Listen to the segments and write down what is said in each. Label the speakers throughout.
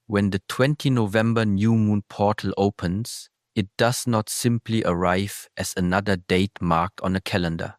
Speaker 1: When the 20 November new moon portal opens, it does not simply arrive as another date marked on a calendar.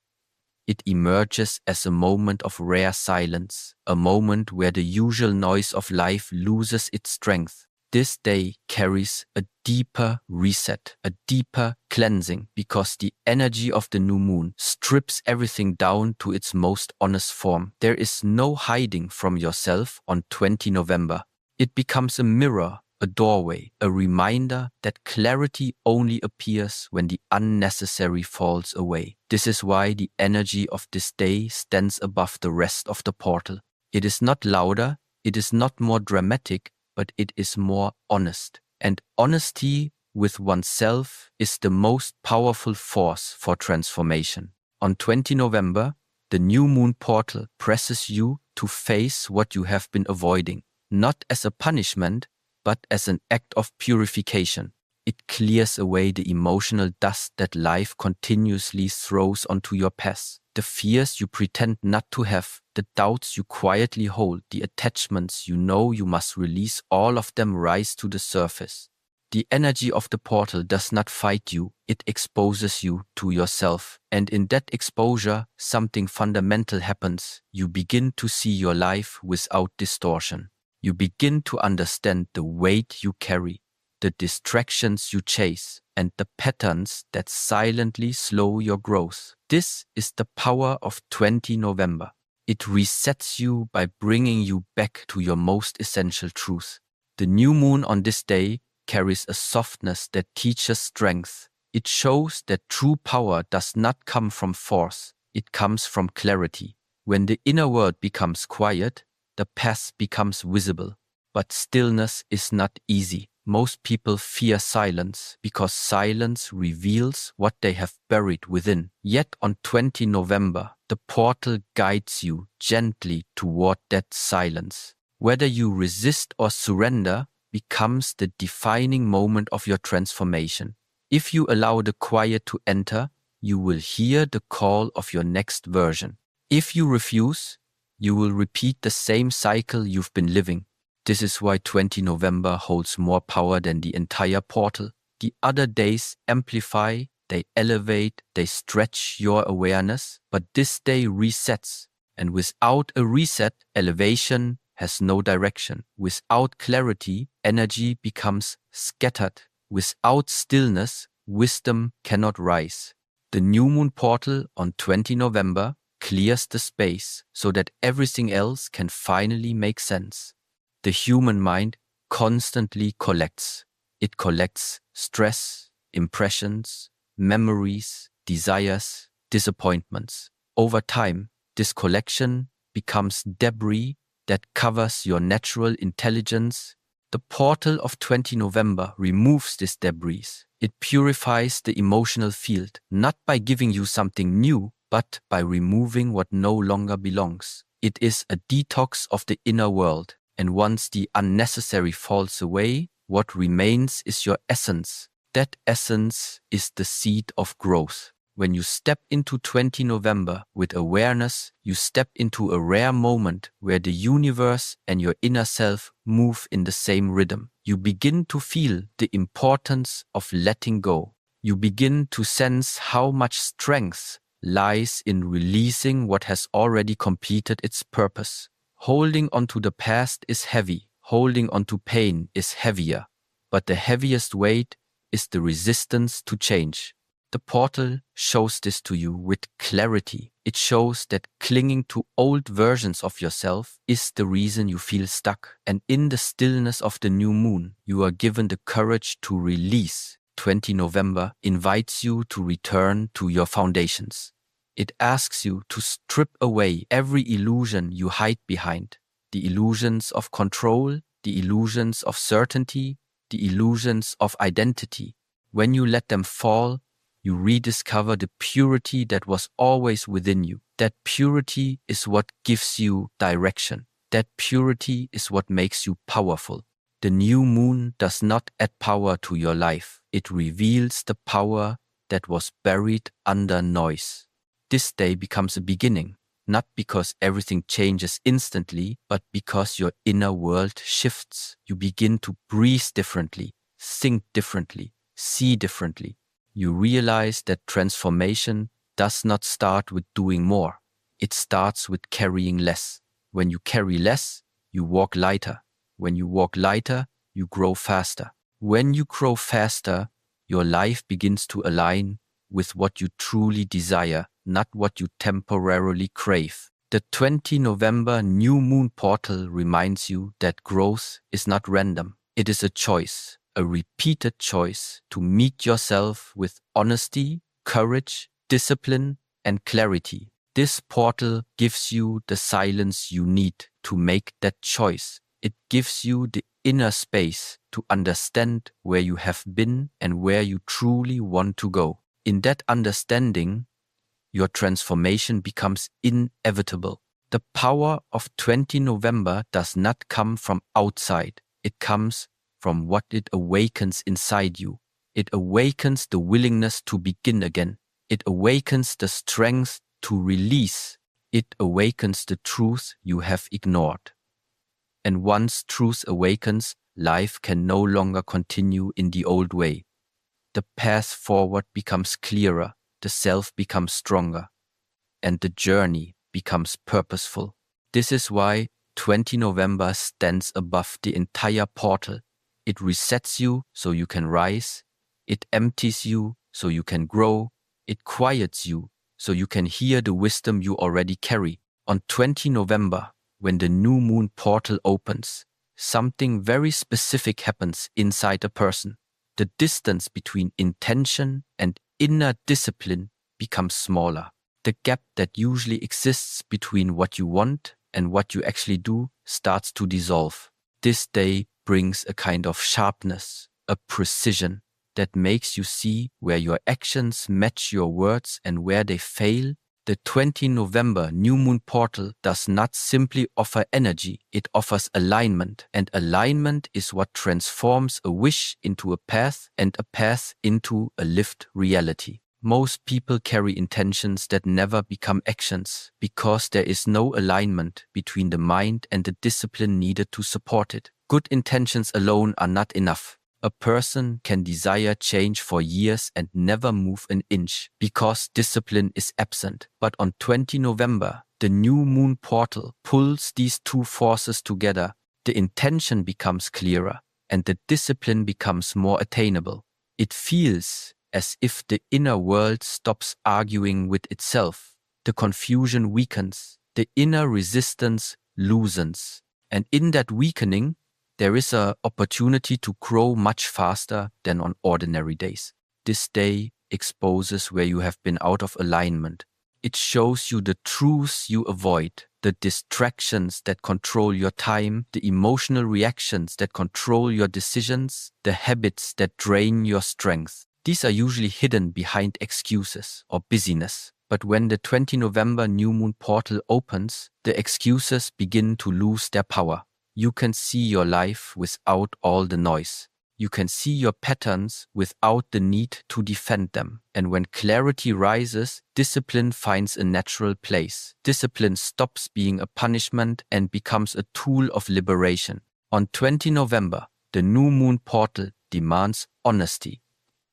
Speaker 1: It emerges as a moment of rare silence, a moment where the usual noise of life loses its strength. This day carries a deeper reset, a deeper cleansing, because the energy of the new moon strips everything down to its most honest form. There is no hiding from yourself on 20 November. It becomes a mirror, a doorway, a reminder that clarity only appears when the unnecessary falls away. This is why the energy of this day stands above the rest of the portal. It is not louder, it is not more dramatic, but it is more honest. And honesty with oneself is the most powerful force for transformation. On 20 November, the new moon portal presses you to face what you have been avoiding, not as a punishment, but as an act of purification. It clears away the emotional dust that life continuously throws onto your path. The fears you pretend not to have, the doubts you quietly hold, the attachments you know you must release, all of them rise to the surface. The energy of the portal does not fight you, it exposes you to yourself. And in that exposure, something fundamental happens. You begin to see your life without distortion. You begin to understand the weight you carry, the distractions you chase, and the patterns that silently slow your growth. This is the power of 20 November. It resets you by bringing you back to your most essential truth. The new moon on this day carries a softness that teaches strength. It shows that true power does not come from force, it comes from clarity. When the inner world becomes quiet, the path becomes visible. But stillness is not easy. Most people fear silence because silence reveals what they have buried within. Yet on 20 November, the portal guides you gently toward that silence. Whether you resist or surrender becomes the defining moment of your transformation. If you allow the quiet to enter, you will hear the call of your next version. If you refuse, you will repeat the same cycle you've been living. This is why 20 November holds more power than the entire portal. The other days amplify, they elevate, they stretch your awareness, but this day resets. And without a reset, elevation has no direction. Without clarity, energy becomes scattered. Without stillness, wisdom cannot rise. The new moon portal on 20 November clears the space so that everything else can finally make sense. The human mind constantly collects. It collects stress, impressions, memories, desires, disappointments. Over time, this collection becomes debris that covers your natural intelligence. The portal of 20 November removes this debris. It purifies the emotional field, not by giving you something new, but by removing what no longer belongs. It is a detox of the inner world. And once the unnecessary falls away, what remains is your essence. That essence is the seed of growth. When you step into 20 November with awareness, you step into a rare moment where the universe and your inner self move in the same rhythm. You begin to feel the importance of letting go. You begin to sense how much strength lies in releasing what has already completed its purpose. Holding onto the past is heavy. Holding onto pain is heavier. But the heaviest weight is the resistance to change. The portal shows this to you with clarity. It shows that clinging to old versions of yourself is the reason you feel stuck. And in the stillness of the new moon, you are given the courage to release. 20 November invites you to return to your foundations. It asks you to strip away every illusion you hide behind. The illusions of control, the illusions of certainty, the illusions of identity. When you let them fall, you rediscover the purity that was always within you. That purity is what gives you direction. That purity is what makes you powerful. The new moon does not add power to your life. It reveals the power that was buried under noise. This day becomes a beginning, not because everything changes instantly, but because your inner world shifts. You begin to breathe differently, think differently, see differently. You realize that transformation does not start with doing more. It starts with carrying less. When you carry less, you walk lighter. When you walk lighter, you grow faster. When you grow faster, your life begins to align with what you truly desire, not what you temporarily crave. The 20 November new moon portal reminds you that growth is not random. It is a choice, a repeated choice to meet yourself with honesty, courage, discipline, and clarity. This portal gives you the silence you need to make that choice. It gives you the inner space to understand where you have been and where you truly want to go. In that understanding, your transformation becomes inevitable. The power of 20 November does not come from outside. It comes from what it awakens inside you. It awakens the willingness to begin again. It awakens the strength to release. It awakens the truth you have ignored. And once truth awakens, life can no longer continue in the old way. The path forward becomes clearer, the self becomes stronger, and the journey becomes purposeful. This is why 20 November stands above the entire portal. It resets you so you can rise. It empties you so you can grow. It quiets you so you can hear the wisdom you already carry. On 20 November, when the new moon portal opens, something very specific happens inside a person. The distance between intention and inner discipline becomes smaller. The gap that usually exists between what you want and what you actually do starts to dissolve. This day brings a kind of sharpness, a precision that makes you see where your actions match your words and where they fail. The 20 November new moon portal does not simply offer energy, it offers alignment. And alignment is what transforms a wish into a path and a path into a lived reality. Most people carry intentions that never become actions because there is no alignment between the mind and the discipline needed to support it. Good intentions alone are not enough. A person can desire change for years and never move an inch because discipline is absent. But on 20 November, the new moon portal pulls these two forces together. The intention becomes clearer and the discipline becomes more attainable. It feels as if the inner world stops arguing with itself. The confusion weakens, the inner resistance loosens, and in that weakening, there is an opportunity to grow much faster than on ordinary days. This day exposes where you have been out of alignment. It shows you the truths you avoid, the distractions that control your time, the emotional reactions that control your decisions, the habits that drain your strength. These are usually hidden behind excuses or busyness. But when the 20 November new moon portal opens, the excuses begin to lose their power. You can see your life without all the noise. You can see your patterns without the need to defend them. And when clarity rises, discipline finds a natural place. Discipline stops being a punishment and becomes a tool of liberation. On 20 November, the new moon portal demands honesty.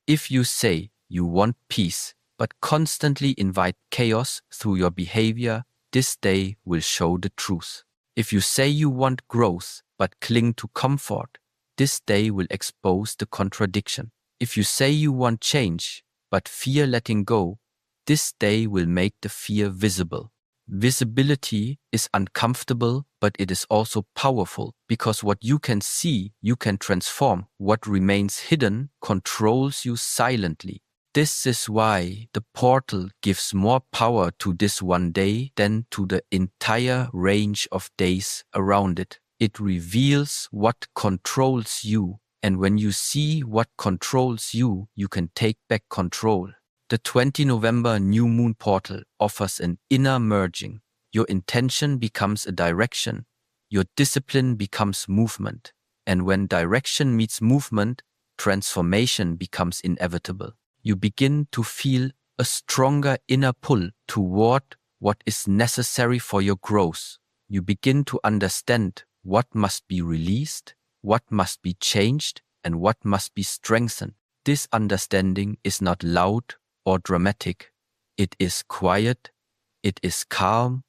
Speaker 1: If you say you want peace, but constantly invite chaos through your behavior, this day will show the truth. If you say you want growth, but cling to comfort, this day will expose the contradiction. If you say you want change, but fear letting go, this day will make the fear visible. Visibility is uncomfortable, but it is also powerful, because what you can see, you can transform. What remains hidden controls you silently. This is why the portal gives more power to this one day than to the entire range of days around it. It reveals what controls you, and when you see what controls you, you can take back control. The 20 November new moon portal offers an inner merging. Your intention becomes a direction, your discipline becomes movement, and when direction meets movement, transformation becomes inevitable. You begin to feel a stronger inner pull toward what is necessary for your growth. You begin to understand what must be released, what must be changed, and what must be strengthened. This understanding is not loud or dramatic. It is quiet, it is calm,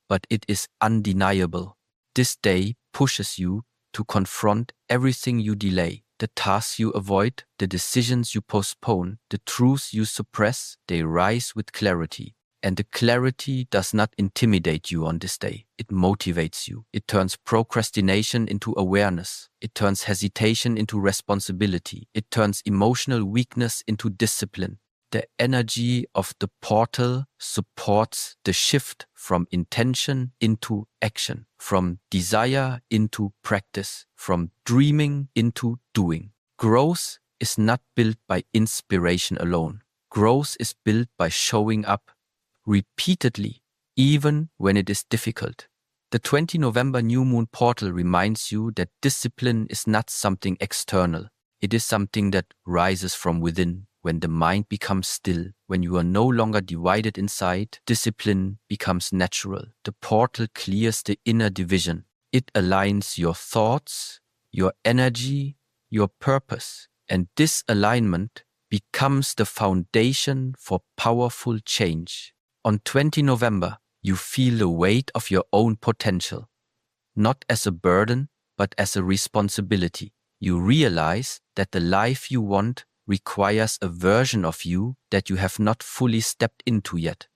Speaker 1: but it is undeniable. This day pushes you to confront everything you delay, the tasks you avoid, the decisions you postpone, the truths you suppress. They rise with clarity. And the clarity does not intimidate you on this day. It motivates you. It turns procrastination into awareness. It turns hesitation into responsibility. It turns emotional weakness into discipline. The energy of the portal supports the shift from intention into action, from desire into practice, from dreaming into doing. Growth is not built by inspiration alone. Growth is built by showing up repeatedly, even when it is difficult. The 20 November new moon portal reminds you that discipline is not something external. It is something that rises from within. When the mind becomes still, when you are no longer divided inside, discipline becomes natural. The portal clears the inner division. It aligns your thoughts, your energy, your purpose. And this alignment becomes the foundation for powerful change. On 20 November, you feel the weight of your own potential, not as a burden, but as a responsibility. You realize that the life you want requires a version of you that you have not fully stepped into yet.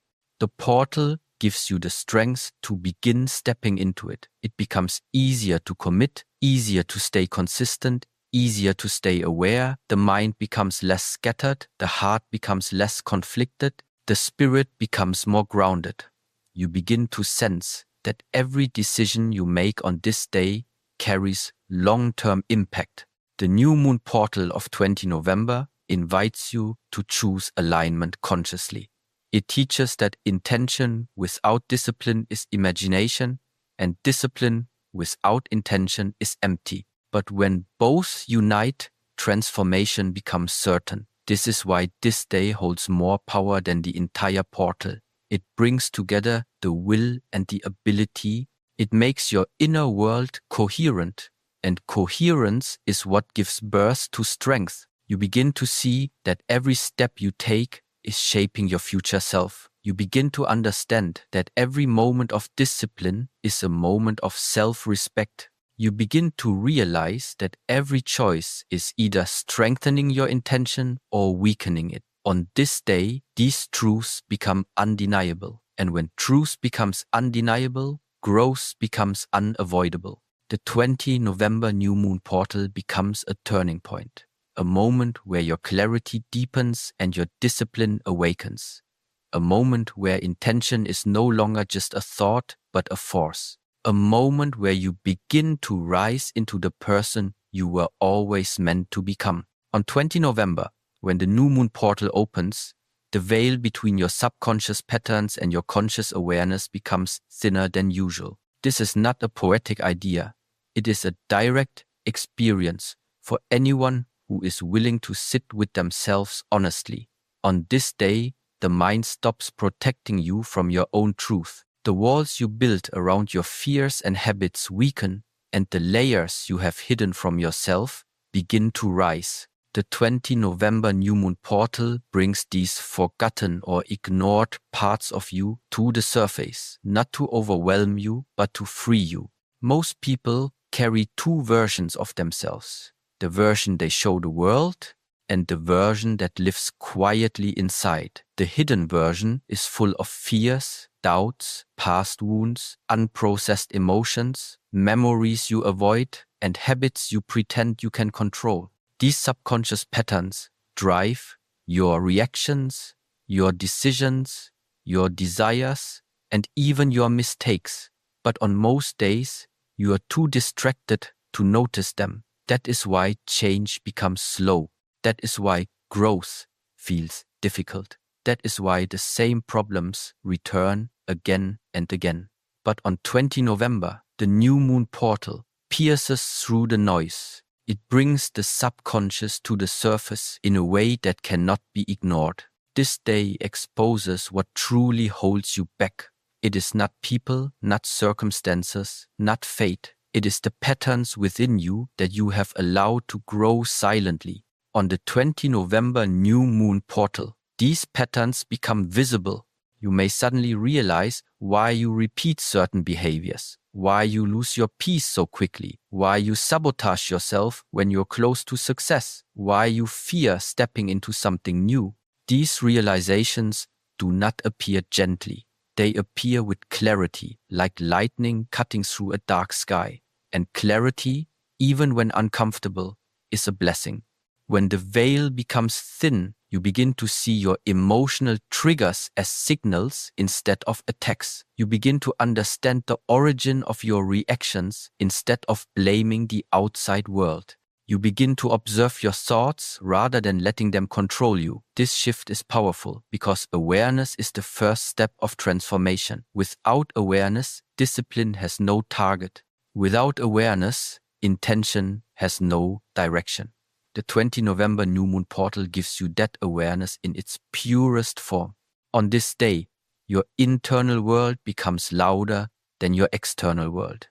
Speaker 1: The portal gives you the strength to begin stepping into it. It becomes easier to commit, easier to stay consistent, easier to stay aware. The mind becomes less scattered, the heart becomes less conflicted, the spirit becomes more grounded. You begin to sense that every decision you make on this day carries long-term impact. The new moon portal of 20 November invites you to choose alignment consciously. It teaches that intention without discipline is imagination, and discipline without intention is empty. But when both unite, transformation becomes certain. This is why this day holds more power than the entire portal. It brings together the will and the ability. It makes your inner world coherent. And coherence is what gives birth to strength. You begin to see that every step you take is shaping your future self. You begin to understand that every moment of discipline is a moment of self-respect. You begin to realize that every choice is either strengthening your intention or weakening it. On this day, these truths become undeniable. And when truth becomes undeniable, growth becomes unavoidable. The 20 November new moon portal becomes a turning point, a moment where your clarity deepens and your discipline awakens, a moment where intention is no longer just a thought but a force, a moment where you begin to rise into the person you were always meant to become. On 20 November, when the new moon portal opens, the veil between your subconscious patterns and your conscious awareness becomes thinner than usual. This is not a poetic idea. It is a direct experience for anyone who is willing to sit with themselves honestly. On this day, the mind stops protecting you from your own truth. The walls you built around your fears and habits weaken, and the layers you have hidden from yourself begin to rise. The 20 November new moon portal brings these forgotten or ignored parts of you to the surface, not to overwhelm you, but to free you. Most people carry two versions of themselves, the version they show the world and the version that lives quietly inside. The hidden version is full of fears, doubts, past wounds, unprocessed emotions, memories you avoid, and habits you pretend you can control. These subconscious patterns drive your reactions, your decisions, your desires, and even your mistakes. But on most days, you are too distracted to notice them. That is why change becomes slow. That is why growth feels difficult. That is why the same problems return again and again. But on 20 November, the new moon portal pierces through the noise. It brings the subconscious to the surface in a way that cannot be ignored. This day exposes what truly holds you back, It is not people, not circumstances, not fate. It is the patterns within you that you have allowed to grow silently. On the 20 November new moon portal, these patterns become visible. You may suddenly realize why you repeat certain behaviors, why you lose your peace so quickly, why you sabotage yourself when you're close to success, why you fear stepping into something new. These realizations do not appear gently. They appear with clarity, like lightning cutting through a dark sky. And clarity, even when uncomfortable, is a blessing. When the veil becomes thin, you begin to see your emotional triggers as signals instead of attacks. You begin to understand the origin of your reactions instead of blaming the outside world. You begin to observe your thoughts rather than letting them control you. This shift is powerful because awareness is the first step of transformation. Without awareness, discipline has no target. Without awareness, intention has no direction. The 20 November new moon portal gives you that awareness in its purest form. On this day, your internal world becomes louder than your external world.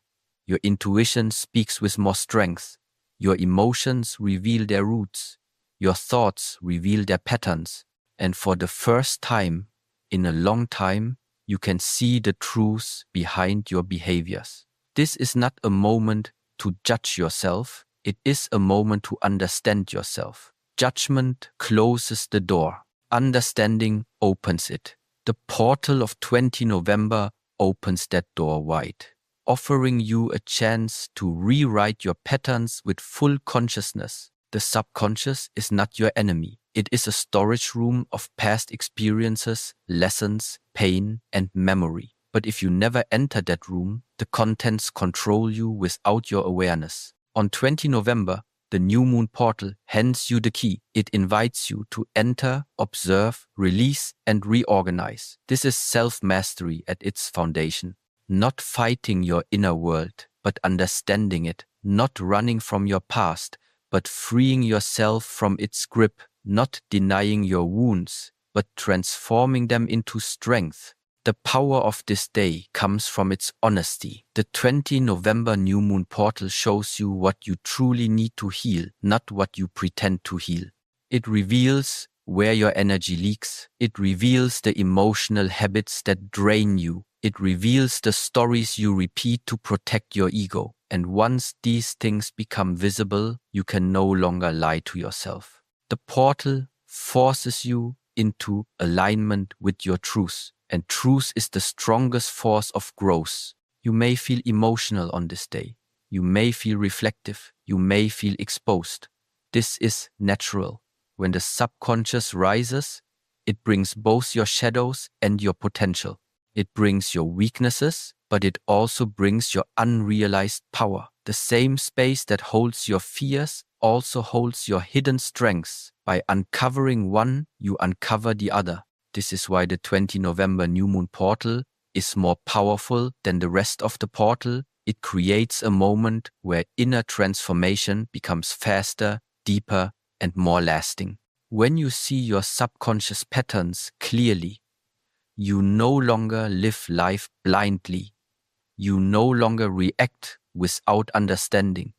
Speaker 1: Your intuition speaks with more strength. Your emotions reveal their roots. Your thoughts reveal their patterns. And for the first time in a long time, you can see the truth behind your behaviors. This is not a moment to judge yourself. It is a moment to understand yourself. Judgment closes the door. Understanding opens it. The portal of 20 November opens that door wide, offering you a chance to rewrite your patterns with full consciousness. The subconscious is not your enemy. It is a storage room of past experiences, lessons, pain, and memory. But if you never enter that room, the contents control you without your awareness. On 20 November, the new moon portal hands you the key. It invites you to enter, observe, release, and reorganize. This is self-mastery at its foundation. Not fighting your inner world, but understanding it. Not running from your past, but freeing yourself from its grip. Not denying your wounds, but transforming them into strength. The power of this day comes from its honesty. The 20 November new moon portal shows you what you truly need to heal, not what you pretend to heal. It reveals where your energy leaks. It reveals the emotional habits that drain you. It reveals the stories you repeat to protect your ego. And once these things become visible, you can no longer lie to yourself. The portal forces you into alignment with your truth. And truth is the strongest force of growth. You may feel emotional on this day. You may feel reflective. You may feel exposed. This is natural. When the subconscious rises, it brings both your shadows and your potential. It brings your weaknesses, but it also brings your unrealized power. The same space that holds your fears also holds your hidden strengths. By uncovering one, you uncover the other. This is why the 20 November new moon portal is more powerful than the rest of the portal. It creates a moment where inner transformation becomes faster, deeper, and more lasting. When you see your subconscious patterns clearly, you no longer live life blindly. You no longer react without understanding.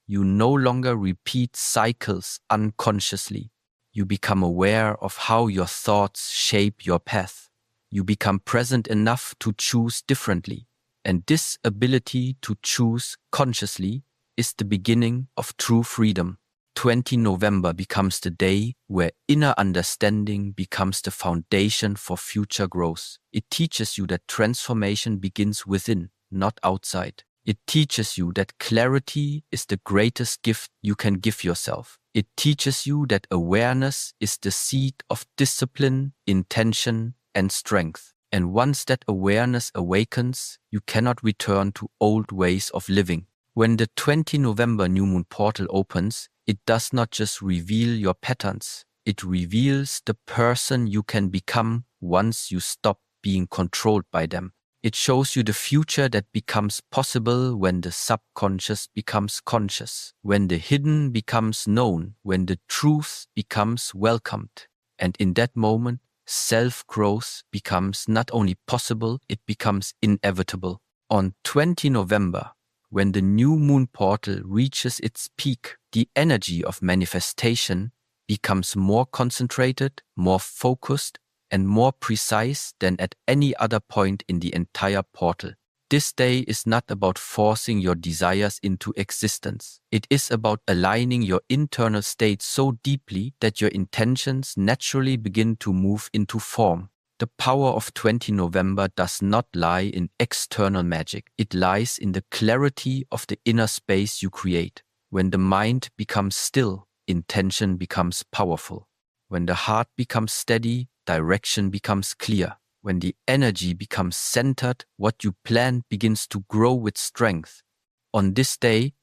Speaker 1: You no longer repeat cycles unconsciously. You become aware of how your thoughts shape your path. You become present enough to choose differently. And this ability to choose consciously is the beginning of true freedom. 20 November becomes the day where inner understanding becomes the foundation for future growth. It teaches you that transformation begins within, not outside. It teaches you that clarity is the greatest gift you can give yourself. It teaches you that awareness is the seed of discipline, intention, and strength. And once that awareness awakens, you cannot return to old ways of living. When the 20 November new moon portal opens, it does not just reveal your patterns. It reveals the person you can become once you stop being controlled by them. It shows you the future that becomes possible when the subconscious becomes conscious, when the hidden becomes known, when the truth becomes welcomed. And in that moment, self-growth becomes not only possible, it becomes inevitable. On 20 November, when the new moon portal reaches its peak, the energy of manifestation becomes more concentrated, more focused, and more precise than at any other point in the entire portal. This day is not about forcing your desires into existence. It is about aligning your internal state so deeply that your intentions naturally begin to move into form. The power of 20 November does not lie in external magic. It lies in the clarity of the inner space you create. When the mind becomes still, intention becomes powerful. When the heart becomes steady, direction becomes clear. When the energy becomes centered, what you plan begins to grow with strength. On this day,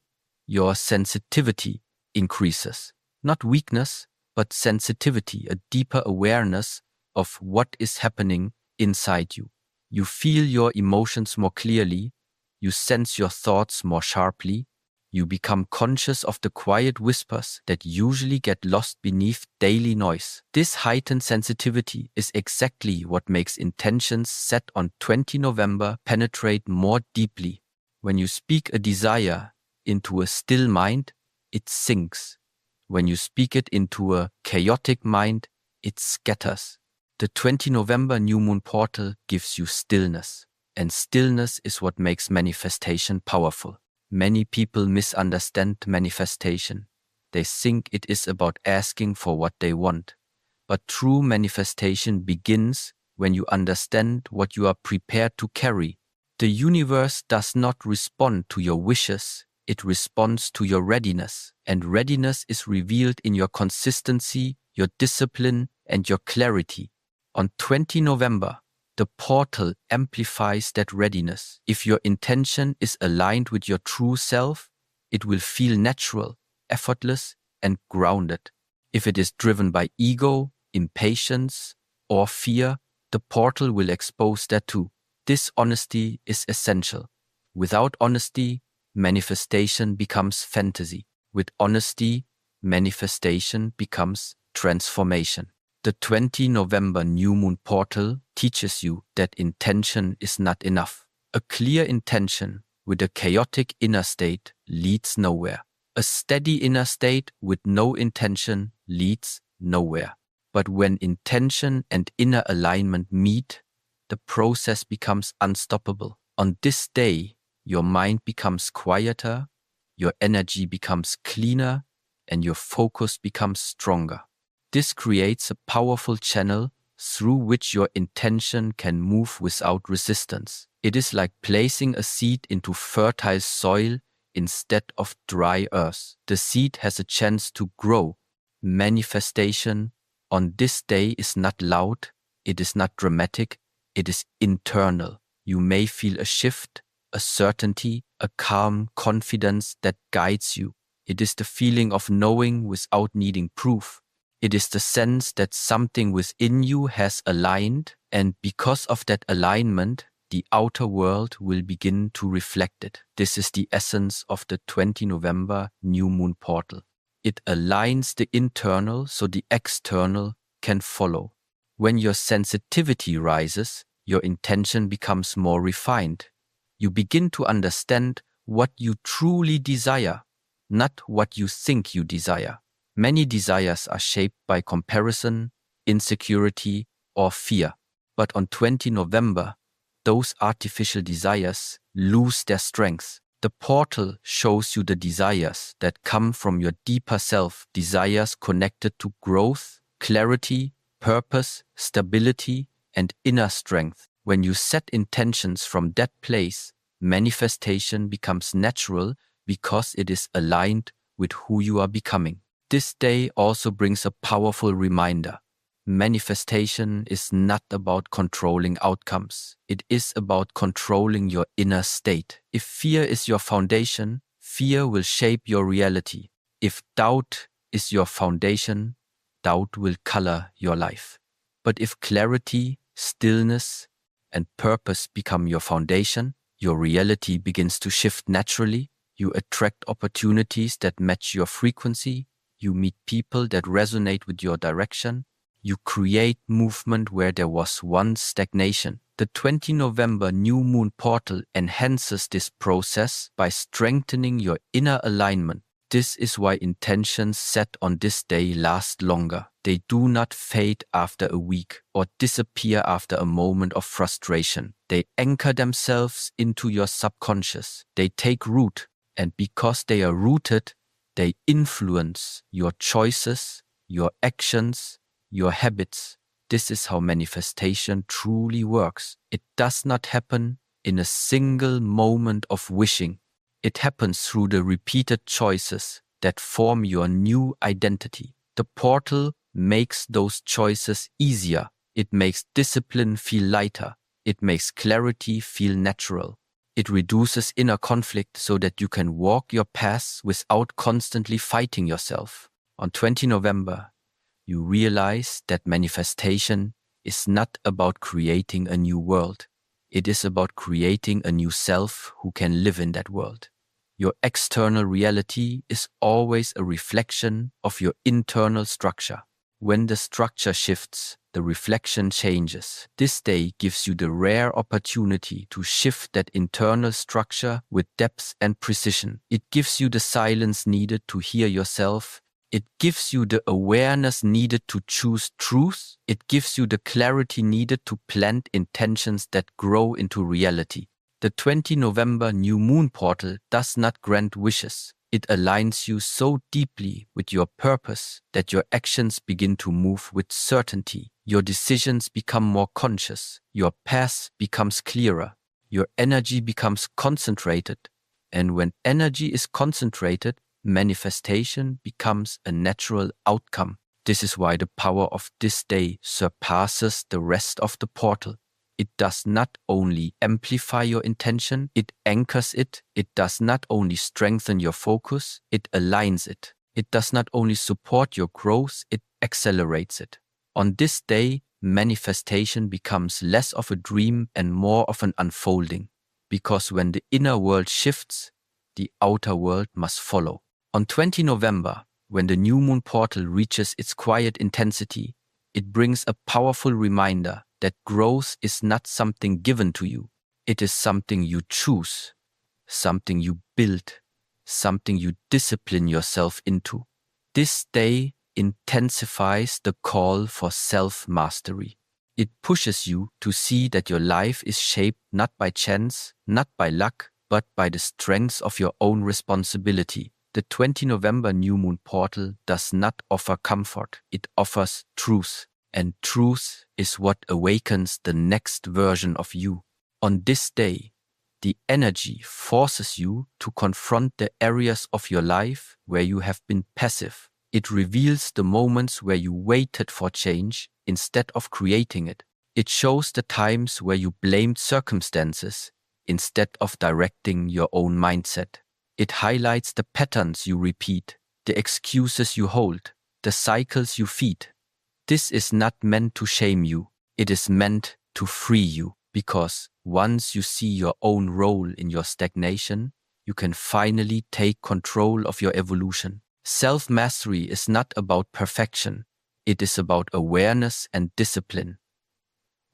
Speaker 1: your sensitivity increases. Not weakness, but sensitivity, a deeper awareness of what is happening inside you. You feel your emotions more clearly. You sense your thoughts more sharply. You become conscious of the quiet whispers that usually get lost beneath daily noise. This heightened sensitivity is exactly what makes intentions set on 20 November penetrate more deeply. When you speak a desire into a still mind, it sinks. When you speak it into a chaotic mind, it scatters. The 20 November new moon portal gives you stillness, and stillness is what makes manifestation powerful. Many people misunderstand manifestation. They think it is about asking for what they want. But true manifestation begins when you understand what you are prepared to carry. The universe does not respond to your wishes, it responds to your readiness. And readiness is revealed in your consistency, your discipline, and your clarity. On 20 November, the portal amplifies that readiness. If your intention is aligned with your true self, it will feel natural, effortless, and grounded. If it is driven by ego, impatience, or fear, the portal will expose that too. This honesty is essential. Without honesty, manifestation becomes fantasy. With honesty, manifestation becomes transformation. The 20 November new moon portal teaches you that intention is not enough. A clear intention with a chaotic inner state leads nowhere. A steady inner state with no intention leads nowhere. But when intention and inner alignment meet, the process becomes unstoppable. On this day, your mind becomes quieter, your energy becomes cleaner, and your focus becomes stronger. This creates a powerful channel through which your intention can move without resistance. It is like placing a seed into fertile soil instead of dry earth. The seed has a chance to grow. Manifestation on this day is not loud, it is not dramatic, it is internal. You may feel a shift, a certainty, a calm confidence that guides you. It is the feeling of knowing without needing proof. It is the sense that something within you has aligned, and because of that alignment, the outer world will begin to reflect it. This is the essence of the 20 November new moon portal. It aligns the internal so the external can follow. When your sensitivity rises, your intention becomes more refined. You begin to understand what you truly desire, not what you think you desire. Many desires are shaped by comparison, insecurity, or fear. But on 20 November, those artificial desires lose their strength. The portal shows you the desires that come from your deeper self, desires connected to growth, clarity, purpose, stability, and inner strength. When you set intentions from that place, manifestation becomes natural because it is aligned with who you are becoming. This day also brings a powerful reminder. Manifestation is not about controlling outcomes. It is about controlling your inner state. If fear is your foundation, fear will shape your reality. If doubt is your foundation, doubt will color your life. But if clarity, stillness, and purpose become your foundation, your reality begins to shift naturally. You attract opportunities that match your frequency. You meet people that resonate with your direction. You create movement where there was once stagnation. The 20 November new moon portal enhances this process by strengthening your inner alignment. This is why intentions set on this day last longer. They do not fade after a week or disappear after a moment of frustration. They anchor themselves into your subconscious. They take root, and because they are rooted, they influence your choices, your actions, your habits. This is how manifestation truly works. It does not happen in a single moment of wishing. It happens through the repeated choices that form your new identity. The portal makes those choices easier. It makes discipline feel lighter. It makes clarity feel natural. It reduces inner conflict so that you can walk your paths without constantly fighting yourself. On 20 November, you realize that manifestation is not about creating a new world. It is about creating a new self who can live in that world. Your external reality is always a reflection of your internal structure. When the structure shifts, the reflection changes. This day gives you the rare opportunity to shift that internal structure with depth and precision. It gives you the silence needed to hear yourself. It gives you the awareness needed to choose truth. It gives you the clarity needed to plant intentions that grow into reality. The 20 November new moon portal does not grant wishes. It aligns you so deeply with your purpose that your actions begin to move with certainty. Your decisions become more conscious. Your path becomes clearer. Your energy becomes concentrated. And when energy is concentrated, manifestation becomes a natural outcome. This is why the power of this day surpasses the rest of the portal. It does not only amplify your intention, it anchors it. It does not only strengthen your focus, it aligns it. It does not only support your growth, it accelerates it. On this day, manifestation becomes less of a dream and more of an unfolding, because when the inner world shifts, the outer world must follow. On 20 November, when the new moon portal reaches its quiet intensity, it brings a powerful reminder that growth is not something given to you. It is something you choose, something you build, something you discipline yourself into. This day intensifies the call for self-mastery. It pushes you to see that your life is shaped not by chance, not by luck, but by the strengths of your own responsibility. The 20 November new moon portal does not offer comfort. It offers truth. And truth is what awakens the next version of you. On this day, the energy forces you to confront the areas of your life where you have been passive. It reveals the moments where you waited for change instead of creating it. It shows the times where you blamed circumstances instead of directing your own mindset. It highlights the patterns you repeat, the excuses you hold, the cycles you feed. This is not meant to shame you. It is meant to free you, because once you see your own role in your stagnation, you can finally take control of your evolution. Self-mastery is not about perfection. It is about awareness and discipline.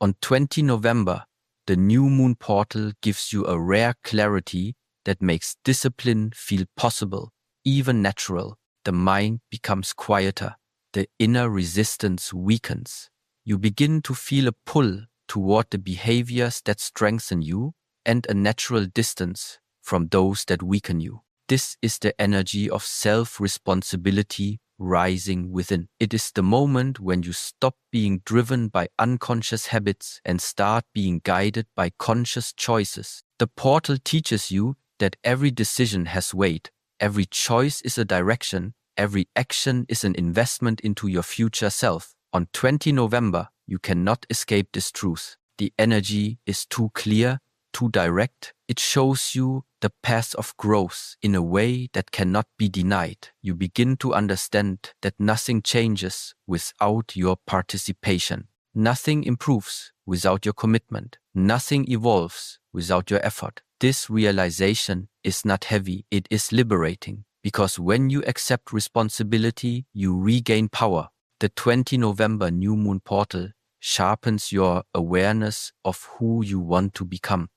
Speaker 1: On 20 November, the new moon portal gives you a rare clarity that makes discipline feel possible, even natural. The mind becomes quieter. The inner resistance weakens. You begin to feel a pull toward the behaviors that strengthen you and a natural distance from those that weaken you. This is the energy of self-responsibility rising within. It is the moment when you stop being driven by unconscious habits and start being guided by conscious choices. The portal teaches you that every decision has weight, every choice is a direction, every action is an investment into your future self. On 20 November, you cannot escape this truth. The energy is too clear, too direct. It shows you the path of growth in a way that cannot be denied. You begin to understand that nothing changes without your participation. Nothing improves without your commitment. Nothing evolves without your effort. This realization is not heavy, it is liberating. Because when you accept responsibility, you regain power. The 20 November new moon portal sharpens your awareness of who you want to become.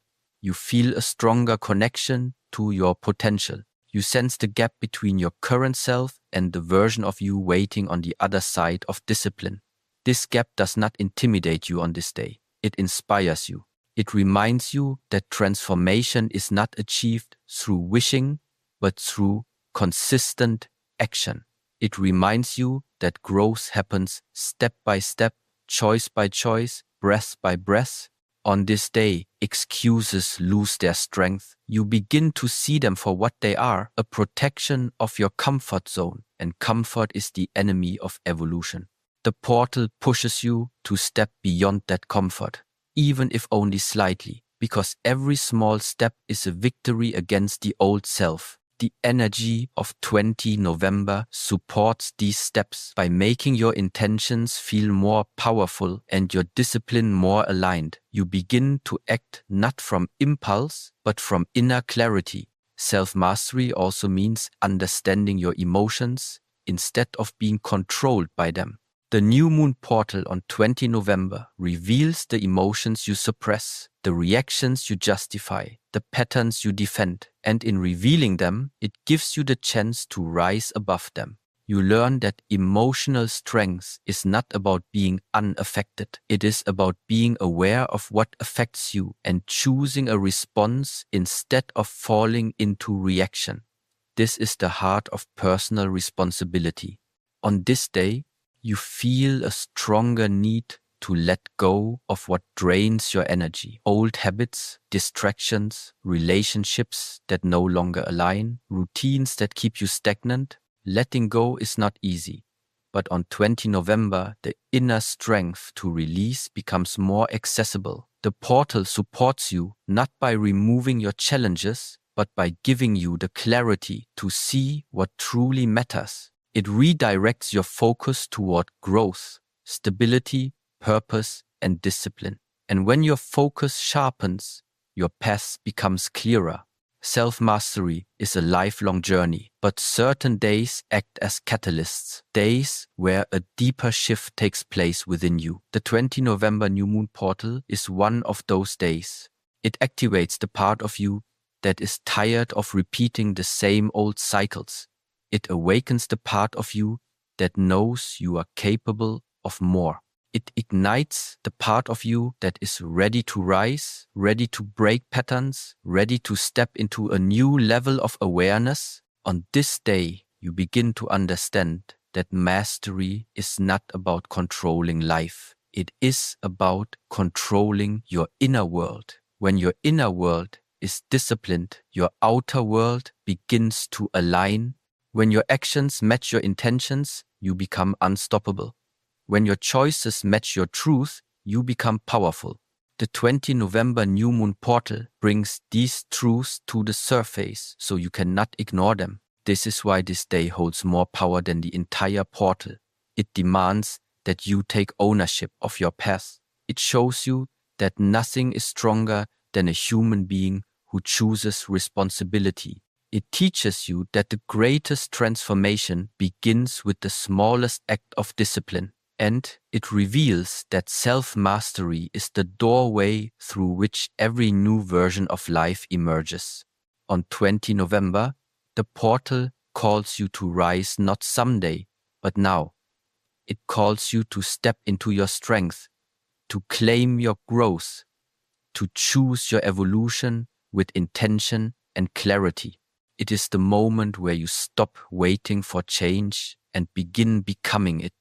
Speaker 1: You feel a stronger connection to your potential. You sense the gap between your current self and the version of you waiting on the other side of discipline. This gap does not intimidate you on this day. It inspires you. It reminds you that transformation is not achieved through wishing, but through consistent action. It reminds you that growth happens step by step, choice by choice, breath by breath. On this day, excuses lose their strength. You begin to see them for what they are, a protection of your comfort zone, and comfort is the enemy of evolution. The portal pushes you to step beyond that comfort, even if only slightly, because every small step is a victory against the old self. The energy of 20 November supports these steps by making your intentions feel more powerful and your discipline more aligned. You begin to act not from impulse, but from inner clarity. Self-mastery also means understanding your emotions instead of being controlled by them. The new moon portal on 20 November reveals the emotions you suppress, the reactions you justify, the patterns you defend, and in revealing them, it gives you the chance to rise above them. You learn that emotional strength is not about being unaffected. It is about being aware of what affects you and choosing a response instead of falling into reaction. This is the heart of personal responsibility. On this day, you feel a stronger need to let go of what drains your energy. Old habits, distractions, relationships that no longer align, routines that keep you stagnant. Letting go is not easy. But on 20 November, the inner strength to release becomes more accessible. The portal supports you not by removing your challenges, but by giving you the clarity to see what truly matters. It redirects your focus toward growth, stability, purpose, and discipline. And when your focus sharpens, your path becomes clearer. Self-mastery is a lifelong journey, but certain days act as catalysts, days where a deeper shift takes place within you. The 20 November new moon portal is one of those days. It activates the part of you that is tired of repeating the same old cycles. It awakens the part of you that knows you are capable of more. It ignites the part of you that is ready to rise, ready to break patterns, ready to step into a new level of awareness. On this day, you begin to understand that mastery is not about controlling life. It is about controlling your inner world. When your inner world is disciplined, your outer world begins to align. When your actions match your intentions, you become unstoppable. When your choices match your truth, you become powerful. The 20 November new moon portal brings these truths to the surface so you cannot ignore them. This is why this day holds more power than the entire portal. It demands that you take ownership of your path. It shows you that nothing is stronger than a human being who chooses responsibility. It teaches you that the greatest transformation begins with the smallest act of discipline, and it reveals that self-mastery is the doorway through which every new version of life emerges. On 20 November, the portal calls you to rise not someday, but now. It calls you to step into your strength, to claim your growth, to choose your evolution with intention and clarity. It is the moment where you stop waiting for change and begin becoming it.